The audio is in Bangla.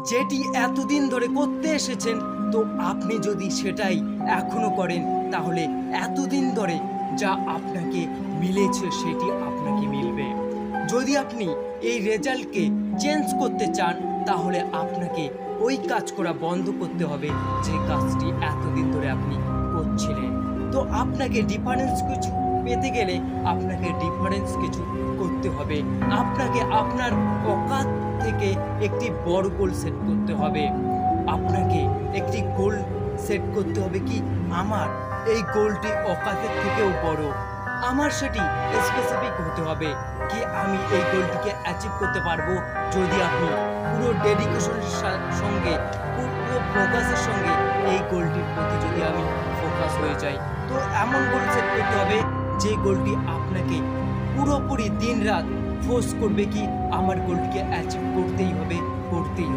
যেটি এতদিন ধরে করতে এসেছেন, তো আপনি যদি সেটাই এখনো করেন, তাহলে এতদিন ধরে যা আপনাকে মিলেছে সেটি আপনাকে মিলবে। যদি আপনি এই রেজাল্টকে চেঞ্জ করতে চান, তাহলে আপনাকে ওই কাজ করা বন্ধ করতে হবে যে কাজটি এতদিন ধরে আপনি করছিলেন। তো আপনাকে ডিফারেন্স কিছু পেতে গেলে আপনাকে ডিফারেন্স কিছু করতে হবে। আপনাকে আপনার অকাত থেকে একটি বড় গোল সেট করতে হবে। আপনাকে একটি গোল সেট করতে হবে কি, আমার এই গোলটি অকাতের থেকেও বড়। আমার সেটি স্পেসিফিক হতে হবে কি আমি এই গোলটিকে অ্যাচিভ করতে পারবো যদি আপনি পুরো ডেডিকেশনের সঙ্গে, পুরো ফোকাসের সঙ্গে এই গোলটির প্রতি যদি আমি ফোকাস হয়ে যাই। তো এমন গোল সেট করতে হবে যে গোলটি আপনাকে পুরোপুরি দিনরাত ফোর্স করবে কি আমার গোলটিকে অ্যাচিভ করতেই হবে, করতেই হবে।